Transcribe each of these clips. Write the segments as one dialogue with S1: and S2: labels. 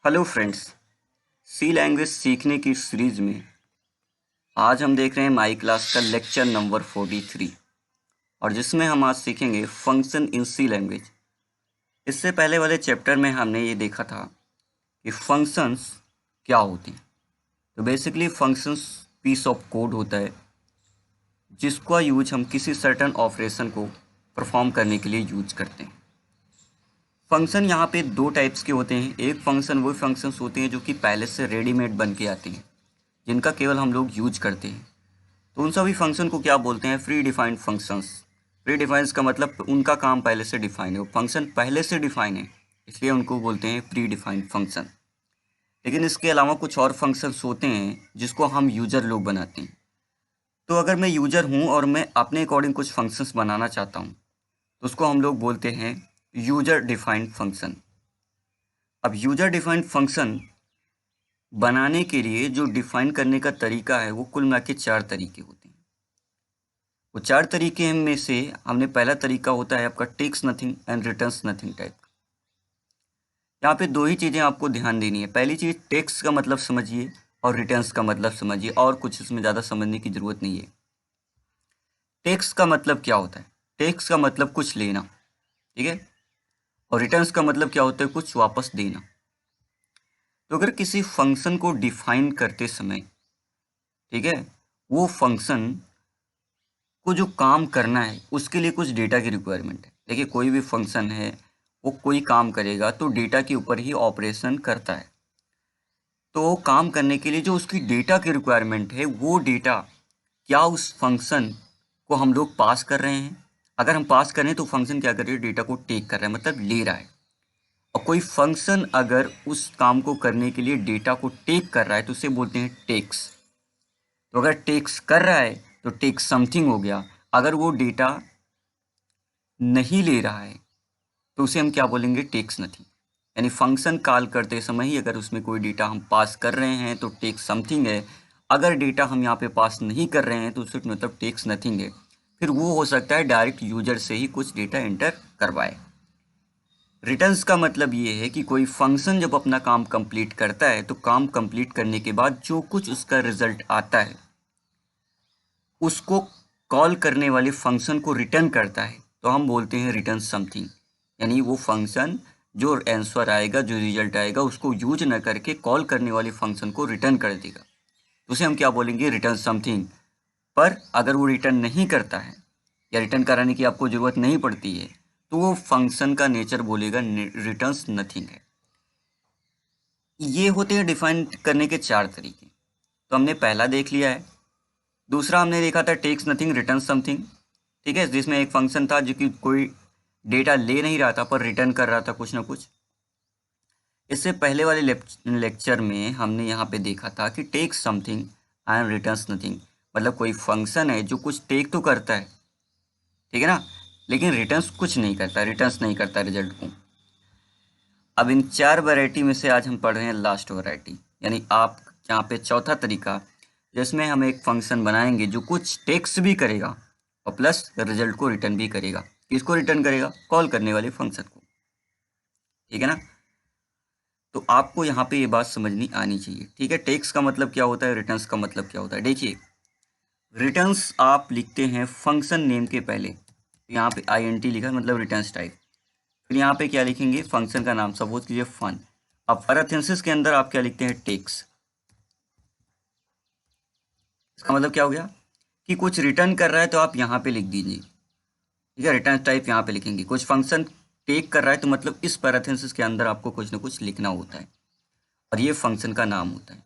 S1: Hello friends. सी language सीखने की series में आज हम देख रहे हैं माई क्लास का लेक्चर नंबर 43 और जिसमें हम आज सीखेंगे फंक्शन इन सी लैंग्वेज। इससे पहले वाले चैप्टर में हमने ये देखा था कि फंक्शंस क्या होते हैं। तो basically functions piece of code होता है जिसका यूज हम किसी सर्टन ऑपरेशन को परफॉर्म करने के लिए यूज करते हैं। फंक्शन यहाँ पे दो टाइप्स के होते हैं। एक फंक्शन वो फंक्शंस होते हैं जो कि पहले से रेडीमेड बन के आते हैं, जिनका केवल हम लोग यूज करते हैं। तो उन सभी फंक्शन को क्या बोलते हैं? Pre defined functions. Pre defines का मतलब उनका काम पहले से डिफाइन है, वो फंक्शन पहले से डिफाइन है, इसलिए उनको बोलते हैं प्री डिफाइंड फंक्शन। लेकिन इसके अलावा कुछ और फंक्शंस होते हैं जिसको हम यूजर लोग बनाते हैं। तो अगर मैं यूजर हूँ और मैं अपने अकॉर्डिंग कुछ फंक्शंस बनाना चाहता हूँ तो उसको हम लोग बोलते हैं यूजर डिफाइंड फंक्शन। अब यूजर डिफाइंड फंक्शन बनाने के लिए जो डिफाइन करने का तरीका है वो कुल मिला के 4 तरीके होते हैं। वो 4 तरीके में से हमने पहला तरीका होता है आपका takes nothing and returns nothing type का। यहाँ पे दो ही चीज़ें आपको ध्यान देनी है। पहली चीज़ टेक्स का मतलब समझिए और रिटर्न्स का मतलब समझिए, और कुछ इसमें ज़्यादा समझने की ज़रूरत नहीं है। टेक्स का मतलब क्या होता है? टेक्स का मतलब कुछ लेना, ठीक है। और रिटर्न्स का मतलब क्या होता है? कुछ वापस देना। तो अगर किसी फंक्शन को डिफाइन करते समय, ठीक है, वो फंक्शन को जो काम करना है उसके लिए कुछ डेटा की रिक्वायरमेंट है। देखिए कोई भी फंक्शन है वो कोई काम करेगा तो डेटा के ऊपर ही ऑपरेशन करता है। तो काम करने के लिए जो उसकी डेटा की रिक्वायरमेंट है वो डेटा क्या उस फंक्शन को हम लोग पास कर रहे हैं? अगर हम पास करें तो फंक्शन क्या कर रही है? डेटा को टेक कर रहा है, मतलब ले रहा है। और कोई फंक्शन अगर उस काम को करने के लिए डेटा को टेक कर रहा है तो उसे बोलते हैं टेक्स। तो अगर टेक्स कर रहा है तो टेक समथिंग हो गया। अगर वो डेटा नहीं ले रहा है तो उसे हम क्या बोलेंगे? Takes nothing. यानी फंक्शन कॉल करते समय ही अगर उसमें कोई डेटा हम पास कर रहे हैं तो टेक्स समथिंग है। अगर डेटा हम यहाँ पे पास नहीं कर रहे हैं तो उसका मतलब टेक्स नथिंग है। फिर वो हो सकता है डायरेक्ट यूजर से ही कुछ डेटा एंटर करवाए। रिटर्न्स का मतलब ये है कि कोई फंक्शन जब अपना काम कंप्लीट करता है तो काम कंप्लीट करने के बाद जो कुछ उसका रिजल्ट आता है उसको कॉल करने वाले फंक्शन को रिटर्न करता है, तो हम बोलते हैं रिटर्न समथिंग। यानी वो फंक्शन जो आंसर आएगा, जो रिजल्ट आएगा, उसको यूज न करके कॉल करने वाले फंक्शन को रिटर्न कर देगा, तो उसे हम क्या बोलेंगे? Return something. पर अगर वो रिटर्न नहीं करता है या रिटर्न कराने की आपको ज़रूरत नहीं पड़ती है तो वो फंक्शन का नेचर बोलेगा रिटर्न्स नथिंग है। ये होते हैं डिफाइन करने के 4 तरीके। तो हमने पहला देख लिया है। दूसरा हमने देखा था टेक्स नथिंग रिटर्न समथिंग, ठीक है, जिसमें एक फंक्शन था जो कि कोई डेटा ले नहीं रहा था पर रिटर्न कर रहा था कुछ ना कुछ। इससे पहले वाले लेक्चर में हमने यहाँ पे देखा था कि takes something and returns nothing, मतलब कोई फंक्शन है जो कुछ टेक तो करता है, ठीक है ना, लेकिन रिटर्न्स कुछ नहीं करता, रिटर्न्स नहीं करता रिजल्ट को। अब इन 4 वैरायटी में से आज हम पढ़ रहे हैं लास्ट वैरायटी, यानी आप यहाँ पे चौथा तरीका, जिसमें हम एक फंक्शन बनाएंगे जो कुछ टेक्स्ट भी करेगा और प्लस रिजल्ट को रिटर्न भी करेगा। किसको रिटर्न करेगा? कॉल करने वाले फंक्शन को, ठीक है ना। तो आपको यहाँ पे ये बात समझनी आनी चाहिए, ठीक है। टेक्स्ट का मतलब क्या होता है, रिटर्न्स का मतलब क्या होता है। देखिए रिटर्न्स आप लिखते हैं फंक्शन नेम के पहले, यहाँ पे INT लिखा है मतलब रिटर्न्स टाइप। फिर यहाँ पे क्या लिखेंगे? फंक्शन का नाम, सपोज कीजिए फन। अब पैरेंथेसिस के अंदर आप क्या लिखते हैं? टेक्स। इसका मतलब क्या हो गया कि कुछ रिटर्न कर रहा है तो आप यहाँ पे लिख दीजिए, ठीक है। रिटर्न टाइप यहाँ पे लिखेंगे। कुछ फंक्शन टेक कर रहा है तो मतलब इस पैरेंथेसिस के अंदर आपको कुछ ना कुछ लिखना होता है और ये फंक्शन का नाम होता है।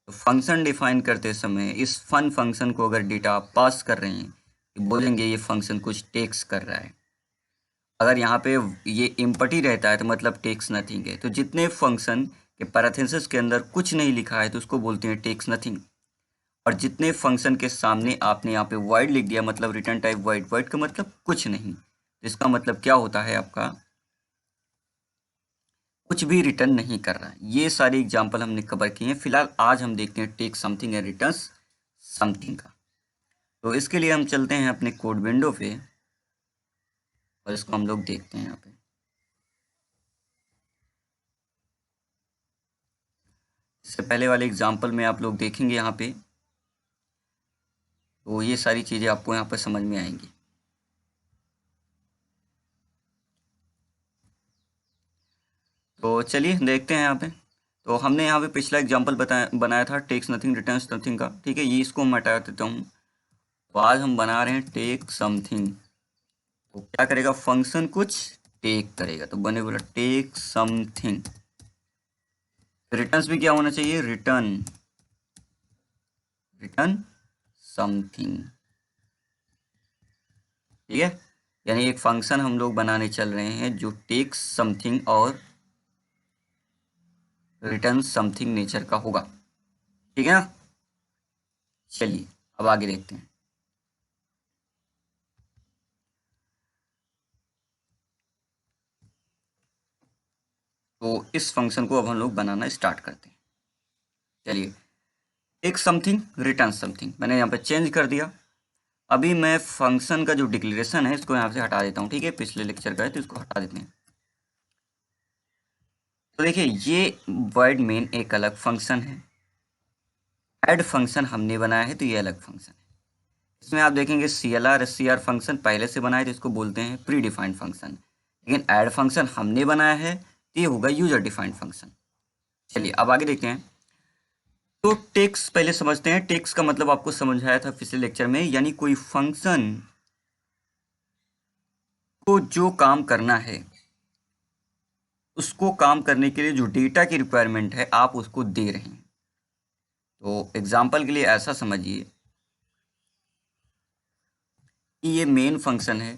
S1: तो फंक्शन डिफाइन करते समय इस फन फंक्शन को अगर डेटा आप पास कर रहे हैं तो बोलेंगे ये फंक्शन कुछ टेक्स कर रहा है। अगर यहाँ पे ये एम्प्टी रहता है तो मतलब टेक्स नथिंग है। तो जितने फंक्शन के पैरेंथेसिस के अंदर कुछ नहीं लिखा है तो उसको बोलते हैं टेक्स नथिंग। और जितने फंक्शन के सामने आपने यहाँ पे void लिख दिया मतलब रिटर्न टाइप void, void का मतलब कुछ नहीं, तो इसका मतलब क्या होता है? आपका कुछ भी रिटर्न नहीं कर रहा है। ये सारी एग्जांपल हमने कवर किए हैं। फिलहाल आज हम देखते हैं take something and returns something का। तो इसके लिए हम चलते हैं अपने कोड विंडो पे और इसको हम लोग देखते हैं यहाँ पे। इससे पहले वाले एग्जाम्पल में आप लोग देखेंगे यहाँ पे, तो ये सारी चीज़ें आपको यहाँ पर समझ में आएंगी। तो चलिए देखते हैं यहाँ पे। तो हमने यहाँ पे पिछला एग्जाम्पल बनाया था टेक्स नथिंग रिटर्न्स नथिंग का, ठीक है, ये इसको मैं हटा देता हूँ। तो आज हम बना रहे हैं टेक समथिंग। तो क्या करेगा, फंक्शन कुछ टेक करेगा, तो बने बोला टेक समथिंग। रिटर्न्स भी क्या होना चाहिए, रिटर्न समथिंग, ठीक है। यानी एक फंक्शन हम लोग बनाने चल रहे हैं जो टेक्स समथिंग और रिटर्न समथिंग नेचर का होगा, ठीक है ना। चलिए अब आगे देखते हैं। तो इस फंक्शन को अब हम लोग बनाना स्टार्ट करते हैं। चलिए, टेक समथिंग रिटर्न समथिंग मैंने यहाँ पे चेंज कर दिया। अभी मैं फंक्शन का जो डिक्लेरेशन है इसको यहाँ से हटा देता हूँ, ठीक है, पिछले लेक्चर का है तो इसको हटा देते हैं। तो देखिए, ये वर्ड मेन एक अलग फंक्शन है, ऐड फंक्शन हमने बनाया है तो ये अलग फंक्शन है। इसमें आप देखेंगे CLR SCR फंक्शन पहले से बनाए तो इसको बोलते हैं प्री डिफाइंड फंक्शन, लेकिन ऐड फंक्शन हमने बनाया है तो ये होगा यूजर डिफाइंड फंक्शन। चलिए अब आगे देखते हैं। तो टेक्स पहले समझते हैं। टेक्स का मतलब आपको समझाया था पिछले लेक्चर में, यानी कोई फंक्शन को जो काम करना है उसको काम करने के लिए जो डेटा की रिक्वायरमेंट है आप उसको दे रहे हैं। तो एग्जाम्पल के लिए ऐसा समझिए कि ये मेन फंक्शन है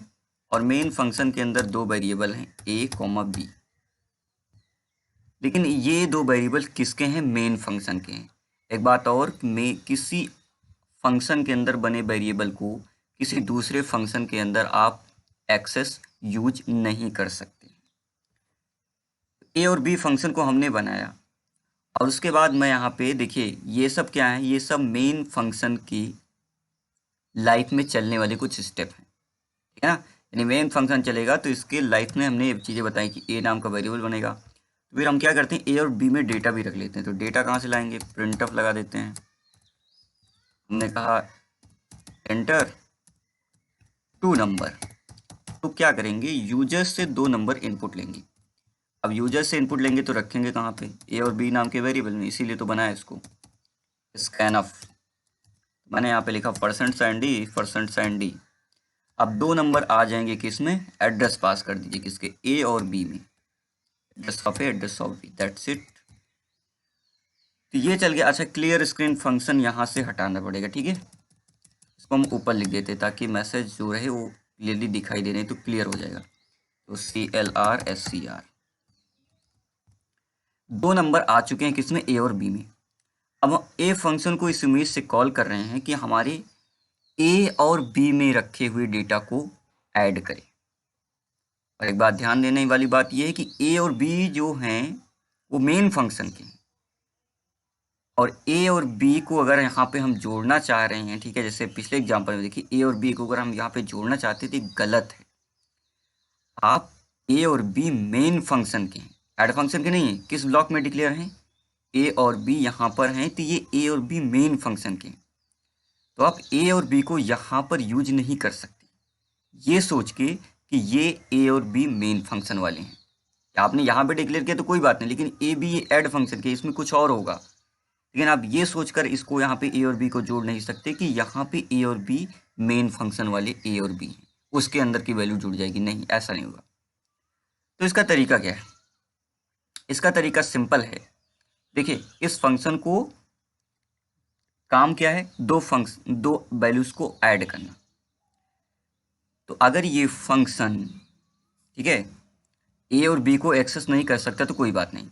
S1: और मेन फंक्शन के अंदर दो वेरिएबल हैं a, b, लेकिन ये दो वेरिएबल किसके हैं, मेन फंक्शन के हैं। एक बात और, में किसी फंक्शन के अंदर बने वेरिएबल को किसी दूसरे फंक्शन के अंदर आप एक्सेस यूज नहीं कर सकते। ए और बी फंक्शन को हमने बनाया और उसके बाद मैं यहाँ पे देखिए ये सब क्या है, ये सब मेन फंक्शन की लाइफ में चलने वाले कुछ स्टेप हैं, ठीक है ना। यानी मेन फंक्शन चलेगा तो इसके लाइफ में हमने ये चीज़ें बताई कि ए नाम का वेरिएबल बनेगा। तो फिर हम क्या करते हैं, ए और बी में डेटा भी रख लेते हैं। तो डेटा कहाँ से लाएंगे, प्रिंटफ लगा देते हैं। हमने कहा एंटर 2 नंबर, तो क्या करेंगे, यूजर से 2 नंबर इनपुट लेंगे। अब यूजर से इनपुट लेंगे तो रखेंगे कहाँ पे, ए और बी नाम के वेरिएबल में, इसीलिए तो बनाया इसको स्कैनफ। मैंने यहाँ पे लिखा %d। अब 2 नंबर आ जाएंगे किस में, एड्रेस पास कर दीजिए किसके, ए और बी में, address of A address of B, that's it. तो ये चल गया। अच्छा, क्लियर स्क्रीन फंक्शन यहाँ से हटाना पड़ेगा, ठीक है, इसको हम ऊपर लिख देते हैं ताकि मैसेज जो रहे वो क्लियरली दिखाई दे रहे तो क्लियर हो जाएगा। तो CLR SCR 2 नंबर आ चुके हैं किसमें, ए और बी में। अब हम ए फंक्शन को इस इमेज से कॉल कर रहे हैं कि हमारे ए और बी में रखे हुए डेटा को ऐड करें। और एक बात ध्यान देने वाली बात यह है कि ए और बी जो हैं वो मेन फंक्शन के हैं, और ए और बी को अगर यहाँ पे हम जोड़ना चाह रहे हैं, ठीक है, जैसे पिछले एग्जांपल में देखिए ए और बी को अगर हम यहाँ पे जोड़ना चाहते थे, गलत है। आप ए और बी मेन फंक्शन के हैं, ऐड फंक्शन के नहीं है। किस ब्लॉक में डिक्लेयर हैं, ए और बी यहाँ पर हैं, तो ये ए और बी मेन फंक्शन के हैं। तो आप ए और बी को यहाँ पर यूज नहीं कर सकते ये सोच के कि ये ए और बी मेन फंक्शन वाले हैं। आपने यहाँ पे डिक्लेयर किया तो कोई बात नहीं, लेकिन ए बी ये ऐड फंक्शन के, इसमें कुछ और होगा। लेकिन आप ये सोचकर इसको यहाँ पे ए और बी को जोड़ नहीं सकते कि यहाँ पे ए और बी मेन फंक्शन वाले ए और बी हैं, उसके अंदर की वैल्यू जुड़ जाएगी, नहीं, ऐसा नहीं होगा। तो इसका तरीका क्या है, इसका तरीका सिंपल है। देखिए, इस फंक्शन को काम क्या है, दो वैल्यूज को ऐड करना। तो अगर ये फंक्शन, ठीक है, ए और बी को एक्सेस नहीं कर सकता तो कोई बात नहीं,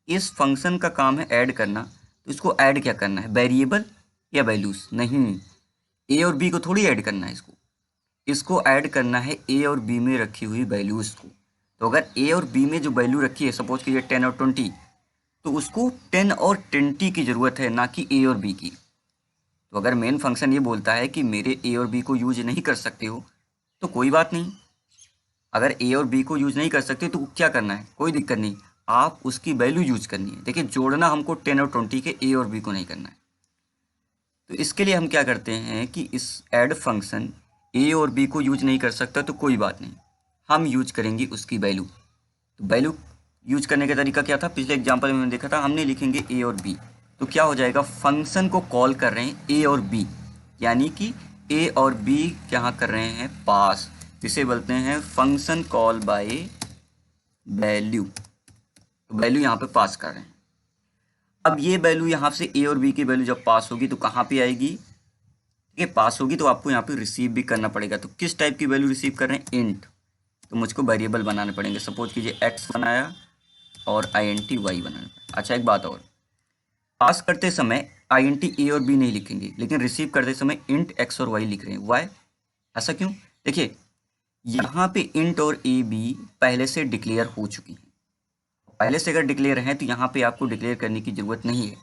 S1: इस फंक्शन का काम है ऐड करना। तो इसको ऐड क्या करना है, वेरिएबल या वैल्यूज, नहीं, ए और बी को थोड़ी ऐड करना है, इसको ऐड करना है ए और बी में रखी हुई वैल्यूज को। तो अगर ए और बी में जो वैल्यू रखी है, सपोज कीजिए 10 और 20, तो उसको 10 और 20 की ज़रूरत है, ना कि ए और बी की। तो अगर मेन फंक्शन ये बोलता है कि मेरे ए और बी को यूज नहीं कर सकते हो तो कोई बात नहीं। अगर ए और बी को यूज नहीं कर सकते तो क्या करना है, कोई दिक्कत नहीं, आप उसकी वैल्यू यूज करनी है। देखिए जोड़ना हमको 10 और 20 के ए और बी को नहीं करना है। तो इसके लिए हम क्या करते हैं कि इस ऐड फंक्शन ए और बी को यूज नहीं कर सकता तो कोई बात नहीं, हम यूज करेंगे उसकी वैल्यू। तो वैल्यू यूज करने का तरीका क्या था, पिछले एग्जांपल में हमने देखा था, हमने लिखेंगे ए और बी। तो क्या हो जाएगा, फंक्शन को कॉल कर रहे हैं ए और बी, यानी कि ए और बी क्या कर रहे हैं, पास, जिसे बोलते हैं फंक्शन कॉल बाय वैल्यू। तो वैल्यू यहाँ पे पास कर रहे हैं। अब ये वैल्यू यहाँ से ए और बी की वैल्यू जब पास होगी तो कहाँ पे आएगी, ठीक है, पास होगी तो आपको यहाँ पे रिसीव भी करना पड़ेगा। तो किस टाइप की वैल्यू रिसीव कर रहे हैं, इंट। तो मुझको वेरिएबल बनाने पड़ेंगे, सपोज कीजिए एक्स बनाया और INT वाई बनाना पड़ेगा। अच्छा एक बात और, पास करते समय INT ए और बी नहीं लिखेंगे, लेकिन रिसीव करते समय इंट एक्स और वाई लिख रहे हैं। वाई, ऐसा क्यों, देखिए यहाँ पे इंट और ए बी पहले से डिक्लेयर हो चुकी है। पहले से अगर डिक्लेयर है तो यहाँ पे आपको डिक्लेयर करने की जरूरत नहीं है।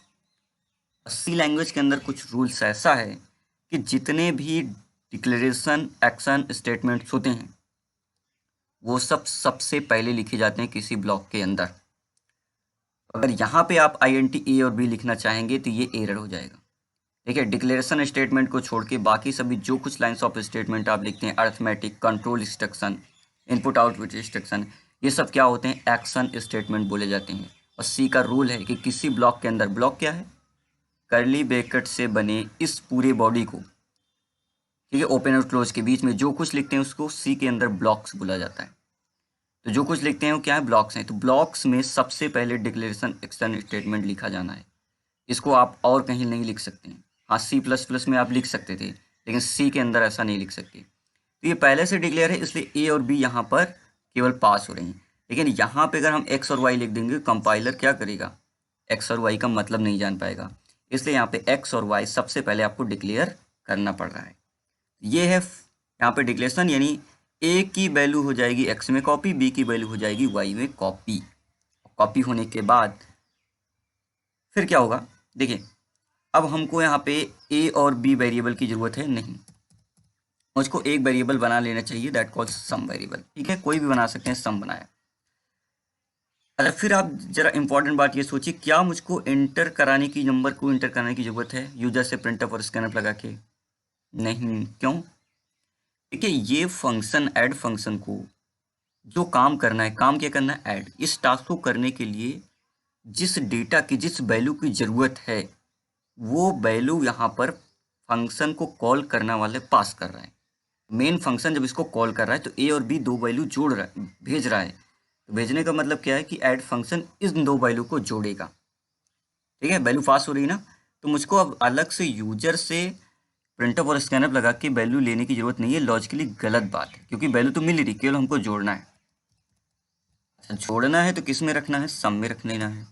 S1: सी लैंग्वेज के अंदर कुछ रूल्स ऐसा है कि जितने भी डिक्लेरेशन एक्शन स्टेटमेंट्स होते हैं वो सब सबसे पहले लिखे जाते हैं किसी ब्लॉक के अंदर। अगर यहाँ पे आप INT ए और बी लिखना चाहेंगे तो ये एरर हो जाएगा। देखिए डिक्लेरेशन स्टेटमेंट को छोड़ के बाकी सभी जो कुछ लाइंस ऑफ स्टेटमेंट आप लिखते हैं, arithmetic, control instruction, input output instruction, ये सब क्या होते हैं, एक्शन स्टेटमेंट बोले जाते हैं। और सी का रूल है कि किसी ब्लॉक के अंदर, ब्लॉक क्या है, कर्ली ब्रैकेट से बने इस पूरे बॉडी को, ठीक है, ओपन और क्लोज के बीच में जो कुछ लिखते हैं उसको सी के अंदर ब्लॉक्स बोला जाता है। तो जो कुछ लिखते हैं वो क्या है, ब्लॉक्स हैं। तो ब्लॉक्स में सबसे पहले डिक्लेरेशन एक्शन स्टेटमेंट लिखा जाना है। इसको आप और कहीं नहीं लिख सकते हैं। हाँ C++ में आप लिख सकते थे, लेकिन सी के अंदर ऐसा नहीं लिख सकते। तो ये पहले से डिक्लेयर है, इसलिए ए और बी यहाँ पर केवल पास हो रहे हैं। लेकिन यहाँ पे अगर हम एक्स और वाई लिख देंगे, कंपाइलर क्या करेगा, एक्स और वाई का मतलब नहीं जान पाएगा। इसलिए यहाँ पे एक्स और वाई सबसे पहले आपको डिक्लेयर करना पड़ रहा है। ये है यहाँ पे डिक्लेरेशन, यानी ए की वैल्यू हो जाएगी एक्स में कॉपी, बी की वैल्यू हो जाएगी वाई में कॉपी। कॉपी होने के बाद फिर क्या होगा, देखिए अब हमको यहाँ पे ए और बी वेरिएबल की जरूरत है नहीं, मुझको एक वेरिएबल बना लेना चाहिए, दैट कॉल्स सम वेरिएबल। ठीक है, कोई भी बना सकते हैं, सम बनाया। अच्छा फिर आप जरा इंपॉर्टेंट बात ये सोचिए, क्या मुझको एंटर कराने की, नंबर को एंटर कराने की जरूरत है यूजर से प्रिंटफ और स्कैनफ लगा के, नहीं। क्यों, देखिए ये फंक्शन ऐड फंक्शन को जो काम करना है, काम क्या करना है, ऐड। इस टास्क को करने के लिए जिस डेटा की, जिस वैल्यू की जरूरत है वो वैल्यू यहाँ पर फंक्शन को कॉल करने वाले पास कर रहा है। मेन फंक्शन जब इसको कॉल कर रहा है तो ए और बी दो वैल्यू जोड़ रहा है, भेज रहा है। तो भेजने का मतलब क्या है कि ऐड फंक्शन इन दो वैल्यू को जोड़ेगा। ठीक है, वैल्यू पास हो रही है ना, तो मुझको अब अलग से यूजर से प्रिंटअप और स्कैनअप लगा के वैल्यू लेने की जरूरत नहीं है। लॉजिकली गलत बात है, क्योंकि वैल्यू तो मिल ही रही, केवल हमको जोड़ना है। अच्छा जोड़ना है तो किस में रखना है, सम में रख लेना है।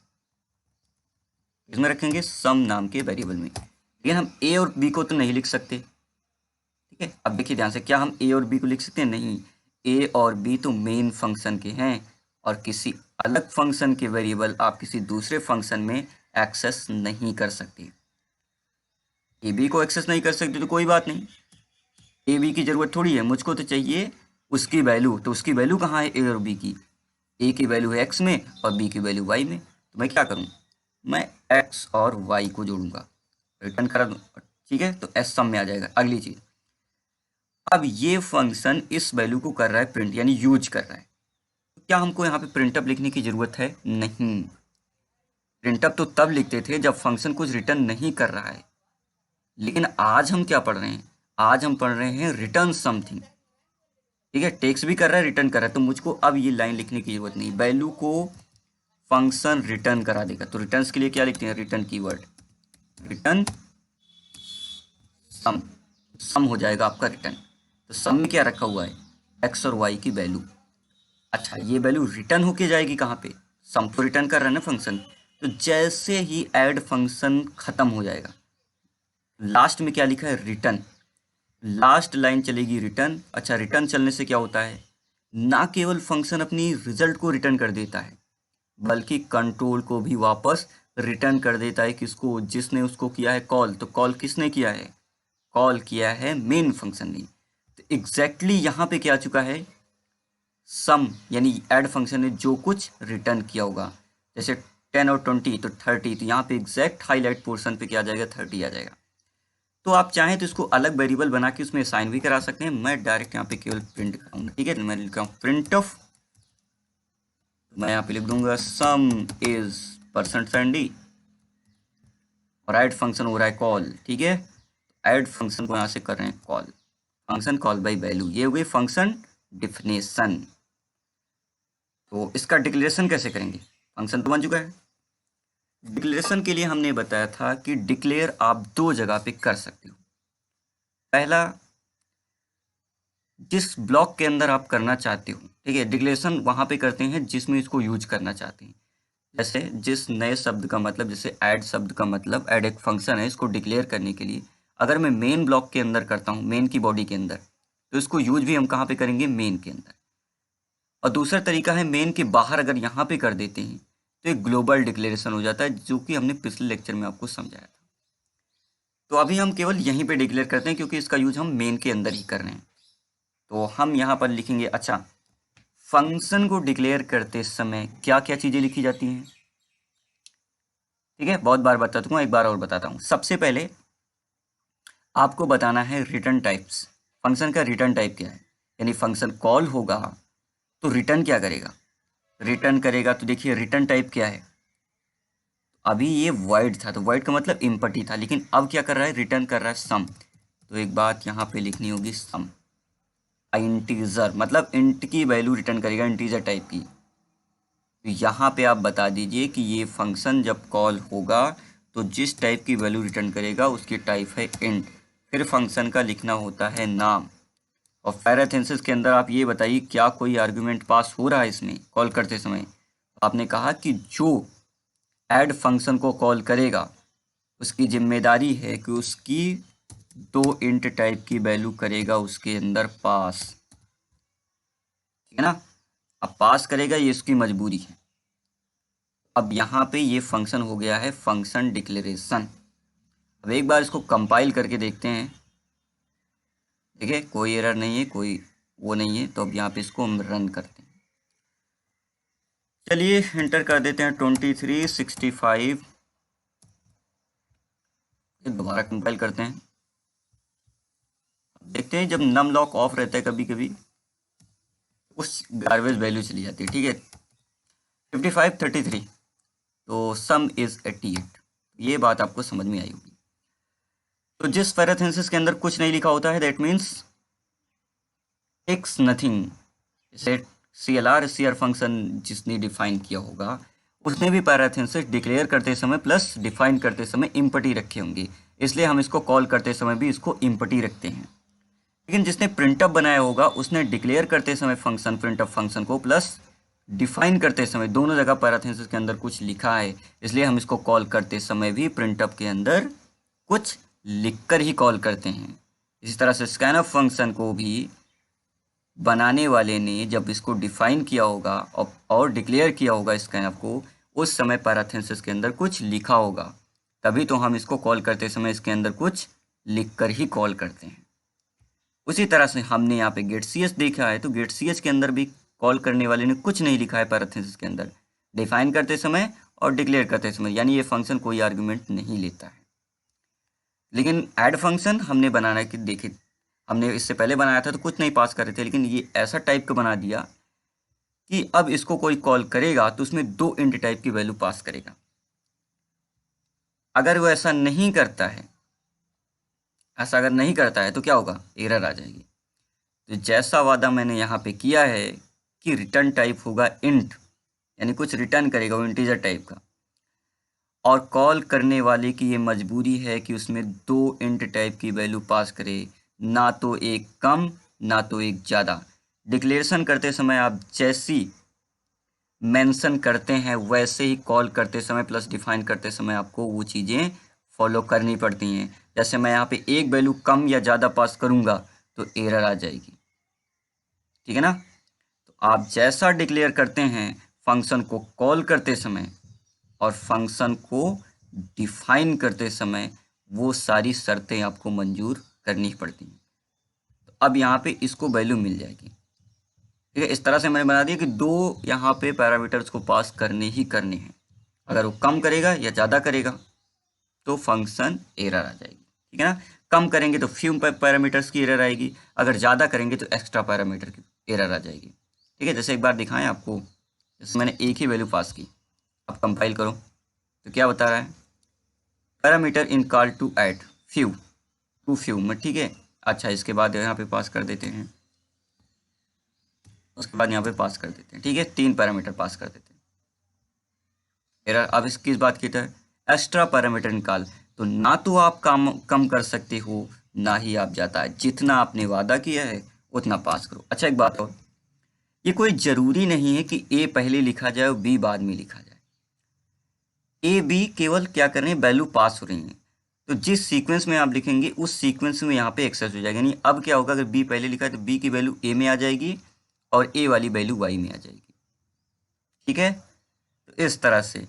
S1: इसमें रखेंगे सम नाम के वेरिएबल में। लेकिन हम ए और बी को तो नहीं लिख सकते। ठीक है, अब देखिए ध्यान से, क्या हम ए और बी को लिख सकते हैं, नहीं। ए और बी तो मेन फंक्शन के हैं, और किसी अलग फंक्शन के वेरिएबल आप किसी दूसरे फंक्शन में एक्सेस नहीं कर सकते। ए बी को एक्सेस नहीं कर सकते तो कोई बात नहीं, ए बी की जरूरत थोड़ी है, मुझको तो चाहिए उसकी वैल्यू। तो उसकी वैल्यू कहाँ है, ए और बी की, ए की वैल्यू है एक्स में और बी की वैल्यू वाई में। तो मैं क्या करूँ, मैं एक्स और वाई को जोड़ूंगा, रिटर्न करा दूँ। ठीक है, तो एस सम में आ जाएगा। अगली चीज, अब ये फंक्शन इस वैल्यू को कर रहा है प्रिंट, यानी यूज कर रहा है। तो क्या हमको यहाँ पे प्रिंटअप लिखने की जरूरत है, नहीं। प्रिंटअप तो तब लिखते थे जब फंक्शन कुछ रिटर्न नहीं कर रहा है। लेकिन आज हम क्या पढ़ रहे हैं, आज हम पढ़ रहे हैं रिटर्न समथिंग। ठीक है, टेक्स्ट भी कर रहा है, रिटर्न कर रहा है। तो मुझको अब ये लाइन लिखने की जरूरत नहीं, वैल्यू को फंक्शन रिटर्न करा देगा। तो रिटर्न के लिए क्या लिखते हैं, रिटर्न कीवर्ड, रिटर्न सम, सम हो जाएगा आपका रिटर्न। तो सम में क्या रखा हुआ है, एक्स और वाई की वैल्यू। अच्छा ये वैल्यू रिटर्न होके जाएगी कहाँ पे, सम तो रिटर्न कर रहा है ना फंक्शन। तो जैसे ही ऐड फंक्शन खत्म हो जाएगा, लास्ट में क्या लिखा है, रिटर्न, लास्ट लाइन चलेगी रिटर्न। अच्छा रिटर्न चलने से क्या होता है, ना केवल फंक्शन अपनी रिजल्ट को रिटर्न कर देता है, बल्कि कंट्रोल को भी वापस रिटर्न कर देता है। किसको, जिसने उसको किया है कॉल। तो कॉल किसने किया है, कॉल किया है मेन फंक्शन ने। तो एग्जैक्टली यहाँ पे क्या आ चुका है, सम यानी ऐड फंक्शन ने जो कुछ रिटर्न किया होगा, जैसे 10 और 20 तो 30, तो यहाँ पे एग्जैक्ट हाईलाइट पोर्शन पे क्या आ जाएगा, 30 आ जाएगा। तो आप चाहें तो इसको अलग वेरिएबल बना के उसमें असाइन भी करा सकते हैं। मैं डायरेक्ट यहाँ पे केवल प्रिंट कराऊंगा, ठीक है। मैं लिख रहा हूँ प्रिंट ऑफ, मैं यहाँ पे लिख दूंगा सम इज %d और ऐड फंक्शन हो रहा है कॉल, ठीक है। ऐड फंक्शन को यहाँ से कर रहे हैं call, function call by value, ये हो गई फंक्शन डिफिनेशन। तो इसका डिक्लेरेशन कैसे करेंगे, फंक्शन तो बन चुका है। डिक्लेरेशन के लिए हमने बताया था कि डिक्लेयर आप दो जगह पे कर सकते हो। पहला, जिस ब्लॉक के अंदर आप करना चाहते हो, ठीक है, डिक्लेरेशन वहां पे करते हैं जिसमें इसको यूज करना चाहते हैं। जैसे जिस नए शब्द का मतलब, जैसे ऐड शब्द का मतलब, ऐड एक फंक्शन है, इसको डिक्लेयर करने के लिए अगर मैं मेन ब्लॉक के अंदर करता हूँ, मेन की बॉडी के अंदर, तो इसको यूज भी हम कहाँ पे करेंगे, मेन के अंदर। और दूसरा तरीका है मेन के बाहर अगर यहाँ पे कर देते हैं तो एक ग्लोबल डिक्लेरेशन हो जाता है, जो कि हमने पिछले लेक्चर में आपको समझाया था। तो अभी हम केवल यहीं पे डिक्लेयर करते हैं क्योंकि इसका यूज हम मेन के अंदर ही कर रहे हैं। तो हम यहाँ पर लिखेंगे, अच्छा, फंक्शन को डिक्लेयर करते समय क्या क्या चीज़ें लिखी जाती हैं, ठीक है। बहुत बार बता चुका हूँ, एक बार और बताता हूँ। सबसे पहले आपको बताना है रिटर्न टाइप्स, फंक्शन का रिटर्न टाइप क्या है। यानी फंक्शन कॉल होगा तो रिटर्न क्या करेगा, रिटर्न करेगा, तो देखिए रिटर्न टाइप क्या है। अभी ये वॉइड था, तो वॉइड का मतलब इम्पटी था, लेकिन अब क्या कर रहा है, रिटर्न कर रहा है सम। तो एक बात यहाँ पे लिखनी होगी, सम इंटीजर, मतलब इंट की वैल्यू रिटर्न करेगा, इंटीजर टाइप की। तो यहाँ पे आप बता दीजिए कि ये फंक्शन जब कॉल होगा तो जिस टाइप की वैल्यू रिटर्न करेगा उसकी टाइप है इंट। फिर फंक्शन का लिखना होता है नाम। और पैरेंथेसिस के अंदर आप ये बताइए क्या कोई आर्गुमेंट पास हो रहा है इसमें कॉल करते समय। आपने कहा कि जो ऐड फंक्शन को कॉल करेगा उसकी जिम्मेदारी है कि उसकी दो इंट टाइप की वैल्यू करेगा उसके अंदर पास, ठीक है ना। अब पास करेगा, ये इसकी मजबूरी है। अब यहाँ पे ये फंक्शन हो गया है फंक्शन डिक्लेरेशन। अब एक बार इसको कंपाइल करके देखते हैं, देखिए कोई एरर नहीं है, कोई वो नहीं है। तो अब यहाँ पे इसको हम रन करते हैं। चलिए एंटर कर देते हैं 2365, दोबारा कंपाइल करते हैं। देखते हैं जब नम लॉक ऑफ रहता है कभी कभी उस गार्बेज वैल्यू चली जाती है, ठीक है। 5533, तो सम इज 88, ये बात आपको समझ में आई होगी। तो जिस पैराथेसिस के अंदर कुछ नहीं लिखा होता है दैट मीन्स एक्स नथिंग। जैसे CLR फंक्शन जिसने डिफाइन किया होगा उसने भी पैराथेसिस डिक्लेयर करते समय प्लस डिफाइन करते समय इम्पटी रखे होंगे, इसलिए हम इसको कॉल करते समय भी इसको इम्पटी रखते हैं। लेकिन जिसने प्रिंटअप बनाया होगा उसने डिक्लेयर करते समय फंक्शन प्रिंटअप फंक्शन को प्लस डिफाइन करते समय दोनों जगह पैराथेसिस के अंदर कुछ लिखा है, इसलिए हम इसको कॉल करते समय भी प्रिंटअप के अंदर कुछ लिखकर ही कॉल करते हैं। इसी तरह से स्कैनअप फंक्शन को भी बनाने वाले ने जब इसको डिफाइन किया होगा और डिक्लेयर किया होगा स्कैनअप को, उस समय पैराथेसिस के अंदर कुछ लिखा होगा, तभी तो हम इसको कॉल करते समय इसके अंदर कुछ लिखकर ही कॉल करते हैं। उसी तरह से हमने यहाँ पे गेट सी एस देखा है, तो गेट सी एस के अंदर भी कॉल करने वाले ने कुछ नहीं लिखा है पैराथेसिस के अंदर, डिफाइन करते समय और डिक्लेयर करते समय, यानी ये फंक्शन कोई आर्गुमेंट नहीं लेता है। लेकिन ऐड फंक्शन हमने बनाना कि देखे, हमने इससे पहले बनाया था तो कुछ नहीं पास कर रहे थे, लेकिन ये ऐसा टाइप का बना दिया कि अब इसको कोई कॉल करेगा तो उसमें दो इंट टाइप की वैल्यू पास करेगा। अगर वो ऐसा नहीं करता है, ऐसा अगर नहीं करता है तो क्या होगा, एरर आ जाएगी। तो जैसा वादा मैंने यहाँ पे किया है कि रिटर्न टाइप होगा इंट, यानी कुछ रिटर्न करेगा वो इंटीजर टाइप का, और कॉल करने वाले की ये मजबूरी है कि उसमें दो इंट टाइप की वैल्यू पास करे, ना तो एक कम ना तो एक ज़्यादा। डिक्लेरेशन करते समय आप जैसी मेंशन करते हैं वैसे ही कॉल करते समय प्लस डिफाइन करते समय आपको वो चीज़ें फॉलो करनी पड़ती हैं। जैसे मैं यहाँ पे एक वैल्यू कम या ज़्यादा पास करूँगा तो एरर आ जाएगी, ठीक है ना। तो आप जैसा डिक्लेयर करते हैं फंक्शन को कॉल करते समय और फंक्शन को डिफाइन करते समय, वो सारी शर्तें आपको मंजूर करनी पड़ती हैं। तो अब यहाँ पे इसको वैल्यू मिल जाएगी, ठीक है, इस तरह से मैंने बना दिया कि दो यहाँ पे पैरामीटर्स को पास करने ही करने हैं। अगर वो कम करेगा या ज़्यादा करेगा तो फंक्शन एरर आ जाएगी। ठीक है ना, कम करेंगे तो फ्यू पैरामीटर्स की एरर आएगी, अगर ज़्यादा करेंगे तो एक्स्ट्रा पैरामीटर की एरर आ जाएगी। ठीक है, जैसे एक बार दिखाएं आपको, जैसे मैंने एक ही वैल्यू पास की, अब कंपाइल करो तो क्या बता रहा है, parameter in call to add few to few में। ठीक है, अच्छा इसके बाद यहाँ पे पास कर देते हैं, उसके बाद यहाँ पे पास कर देते हैं। ठीक है, 3 पैरामीटर पास कर देते हैं। एरर अब इस किस बात की है, एक्स्ट्रा पैरामीटर निकाल, तो ना तो आप कम कर सकते हो, ना ही आप जाता है, जितना आपने वादा किया है उतना पास करो। अच्छा एक बात और, ये कोई ज़रूरी नहीं है कि ए पहले लिखा जाए और बी बाद में लिखा जाए। ए बी केवल क्या कर रहे हैं, वैल्यू पास हो रही हैं, तो जिस सीक्वेंस में आप लिखेंगे उस सीक्वेंस में यहाँ पे एक्सेस हो जाएगा। यानी अब क्या होगा, अगर बी पहले लिखा है तो बी की वैल्यू ए में आ जाएगी और ए वाली वैल्यू वाई में आ जाएगी। ठीक है, तो इस तरह से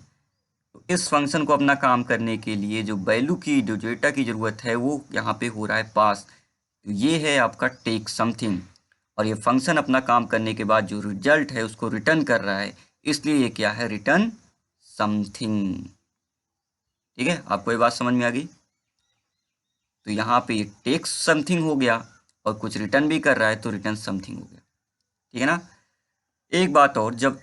S1: तो इस फंक्शन को अपना काम करने के लिए जो वैल्यू की, जो डेटा की ज़रूरत है वो यहाँ पे हो रहा है पास। तो ये है आपका टेक समथिंग, और ये फंक्शन अपना काम करने के बाद जो रिजल्ट है उसको रिटर्न कर रहा है, इसलिए ये क्या है, रिटर्न समथिंग। ठीक है, आपको ये बात समझ में आ गई। तो यहाँ पे ये टेक समथिंग हो गया और कुछ रिटर्न भी कर रहा है, तो रिटर्न समथिंग हो गया। ठीक है ना, एक बात और, जब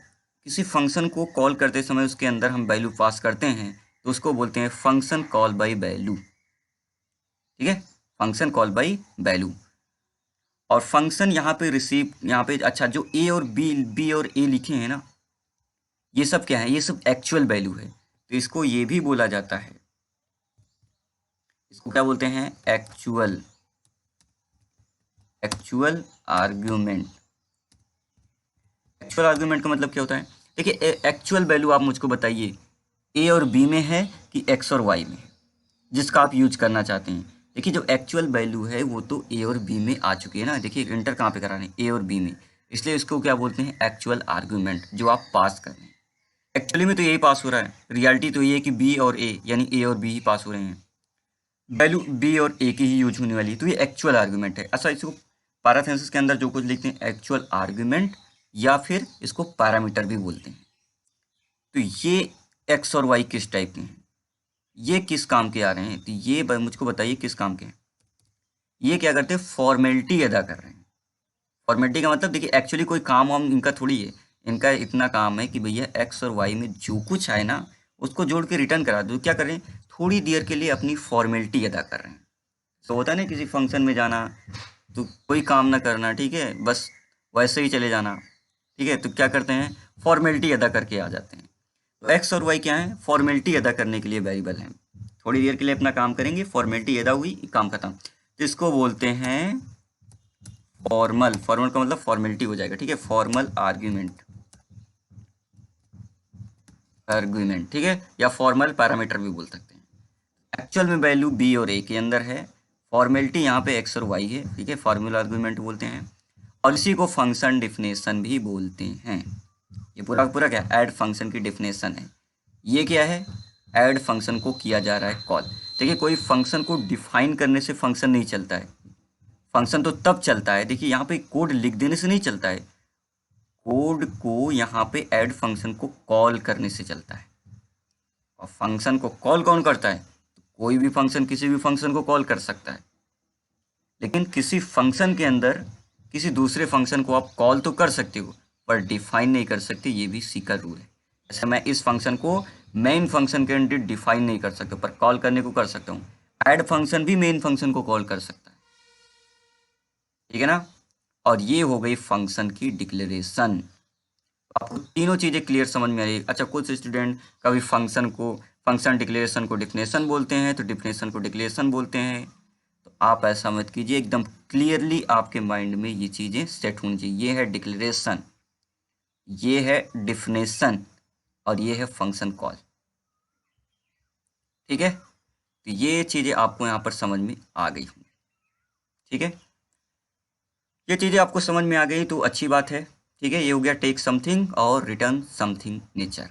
S1: किसी फंक्शन को कॉल करते समय उसके अंदर हम वैल्यू पास करते हैं तो उसको बोलते हैं फंक्शन कॉल बाय वैल्यू। ठीक है, फंक्शन कॉल बाय वैल्यू। और फंक्शन यहाँ पे रिसीव, यहाँ पे अच्छा जो ए और बी और ए लिखे हैं ना, ये सब क्या है, ये सब एक्चुअल वैल्यू है, तो इसको ये भी बोला जाता है, इसको क्या बोलते हैं, एक्चुअल आर्ग्यूमेंट। एक्चुअल आर्ग्यूमेंट का मतलब क्या होता है, देखिए एक्चुअल वैल्यू आप मुझको बताइए ए और बी में है कि एक्स और वाई में है, जिसका आप यूज करना चाहते हैं। देखिए जो एक्चुअल वैल्यू है वो तो ए और बी में आ चुकी है ना, देखिए इंटर कहाँ पे करा रहे हैं, ए और बी में, इसलिए इसको क्या बोलते हैं, एक्चुअल आर्ग्यूमेंट, जो आप पास कर रहे हैं। एक्चुअली में तो यही पास हो रहा है, रियलिटी तो ये है कि बी और ए, यानी ए और बी ही पास हो रहे हैं, वैल्यू बी और ए की ही यूज होने वाली है, तो ये एक्चुअल आर्ग्यूमेंट है। अच्छा इसको पैराथेसिस के अंदर जो कुछ लिखते हैं एक्चुअल आर्ग्यूमेंट, या फिर इसको पैरामीटर भी बोलते हैं। तो ये एक्स और वाई किस टाइप के हैं, ये किस काम के आ रहे हैं, तो ये मुझको बताइए किस काम के हैं। ये क्या करते हैं, फॉर्मेलिटी अदा कर रहे हैं। फॉर्मेलिटी का मतलब देखिए एक्चुअली कोई काम वाम इनका थोड़ी है, इनका इतना काम है कि भैया एक्स और वाई में जो कुछ आए ना उसको जोड़ के रिटर्न करा दो। क्या कर रहे हैं, थोड़ी देर के लिए अपनी फॉर्मेलिटी अदा कर रहे हैं। तो होता है ना किसी फंक्शन में जाना तो कोई काम ना करना, ठीक है, बस वैसे ही चले जाना। ठीक है, तो क्या करते हैं, फॉर्मेलिटी अदा करके आ जाते हैं। तो एक्स और वाई क्या है, फॉर्मेलिटी अदा करने के लिए वेरिएबल हैं, थोड़ी देर के लिए अपना काम करेंगे, फॉर्मेलिटी अदा हुई, काम खत्म। तो इसको बोलते हैं फॉर्मल का मतलब फॉर्मेलिटी हो जाएगा। ठीक है, फॉर्मल आर्ग्यूमेंट, ठीक है, या फॉर्मल पैरामीटर भी बोल सकते हैं। एक्चुअल में वैल्यू बी और ए के अंदर है, फॉर्मेलिटी यहाँ पे एक्स और वाई है। ठीक है, फॉर्मल आर्ग्यूमेंट बोलते हैं, और इसी को फंक्शन डिफिनेशन भी बोलते हैं। ये पूरा क्या, ऐड फंक्शन की डिफिनेशन है। ये क्या है, ऐड फंक्शन को किया जा रहा है कॉल। देखिए कोई फंक्शन को डिफाइन करने से फंक्शन नहीं चलता है, फंक्शन तो तब चलता है, देखिए यहाँ पे कोड लिख देने से नहीं चलता है, कोड को यहाँ पे ऐड फंक्शन को कॉल करने से चलता है। और फंक्शन को कॉल कौन करता है, तो कोई भी फंक्शन किसी भी फंक्शन को कॉल कर सकता है, लेकिन किसी फंक्शन के अंदर किसी दूसरे फंक्शन को आप कॉल तो कर सकते हो पर डिफाइन नहीं कर सकते, ये भी सी का रूल है। जैसे मैं इस फंक्शन को मेन फंक्शन के अंदर डिफाइन नहीं कर सकता पर कॉल करने को कर सकता हूँ, ऐड फंक्शन भी मेन फंक्शन को कॉल कर सकता है। ठीक है ना, और ये हो गई फंक्शन की डिक्लेरेशन। आपको तीनों चीज़ें क्लियर समझ में आ रही है। अच्छा कुछ स्टूडेंट कभी फंक्शन डिक्लेरेशन को डिफिनेशन बोलते हैं, तो डिफिनेशन को डिक्लेरेशन बोलते हैं, तो आप ऐसा मत कीजिए, एकदम क्लियरली आपके माइंड में ये चीज़ें सेट होनी चाहिए। ये है डिक्लेरेशन, ये है डिफिनेशन, और ये है फंक्शन कॉल। ठीक है, तो ये चीज़ें आपको यहाँ पर समझ में आ गई होंगी। ठीक है, ये चीज़ें आपको समझ में आ गई तो अच्छी बात है। ठीक है, ये हो गया टेक समथिंग और रिटर्न समथिंग नेचर।